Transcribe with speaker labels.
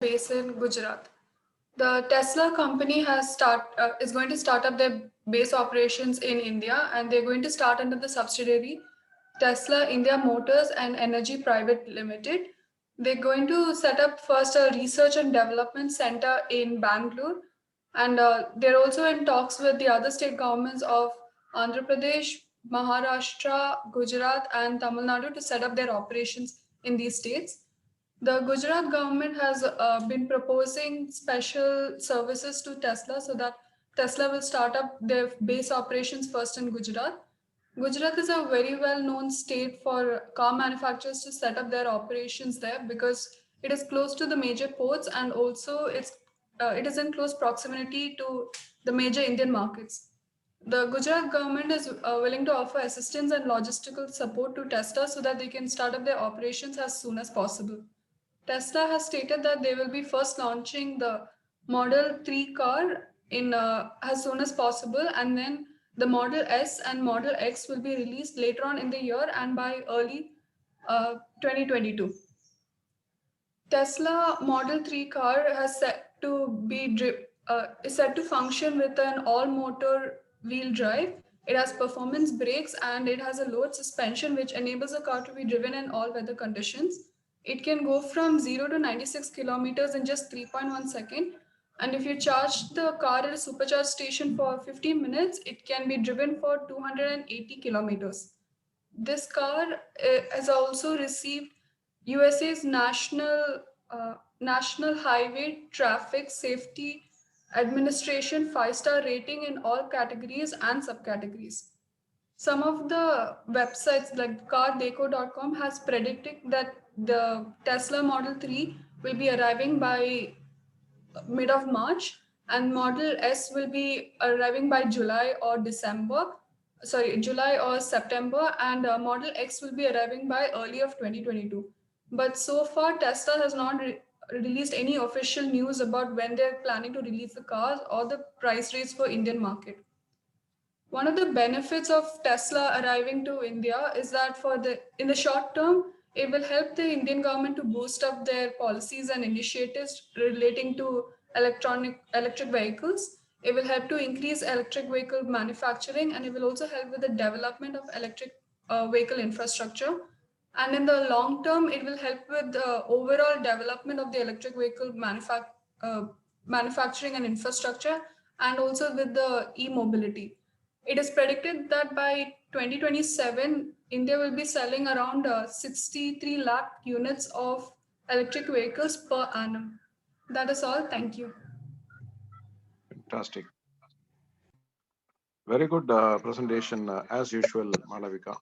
Speaker 1: based in Gujarat. The Tesla company is going to start up their base operations in India, and they're going to start under the subsidiary Tesla India Motors and Energy Private Limited. They're going to set up first a research and development center in Bangalore, and they're also in talks with the other state governments of Andhra Pradesh, Maharashtra, Gujarat, and Tamil Nadu to set up their operations in these states. The Gujarat government has been proposing special services to Tesla so that Tesla will start up their base operations first in Gujarat. Gujarat is a very well known state for car manufacturers to set up their operations there because it is close to the major ports, and also it is in close proximity to the major Indian markets. The Gujarat government is willing to offer assistance and logistical support to Tesla so that they can start up their operations as soon as possible. Tesla has stated that they will be first launching the Model 3 car in as soon as possible, and then the Model S and Model X will be released later on in the year and by early 2022. Tesla Model 3 car has set to is set to function with an all-motor wheel drive. It has performance brakes and it has a load suspension which enables the car to be driven in all weather conditions. It can go from 0 to 96 kilometers in just 3.1 second. And if you charge the car at a supercharge station for 15 minutes, it can be driven for 280 kilometers. This car has also received USA's National Highway Traffic Safety Administration 5-star rating in all categories and subcategories. Some of the websites like cardeco.com has predicted that the Tesla Model 3 will be arriving by mid of March, and Model S will be arriving by July or September, and Model X will be arriving by early of 2022. But so far, Tesla has not released any official news about when they're planning to release the cars or the price rates for Indian market. One of the benefits of Tesla arriving to India is that in the short term, it will help the Indian government to boost up their policies and initiatives relating to electric vehicles. It will help to increase electric vehicle manufacturing, and it will also help with the development of electric vehicle infrastructure. And in the long term, it will help with the overall development of the electric vehicle manufacturing and infrastructure, and also with the e-mobility. It is predicted that by 2027, India will be selling around 63 lakh units of electric vehicles per annum. That is all. Thank you.
Speaker 2: Fantastic. Very good presentation as usual, Malavika.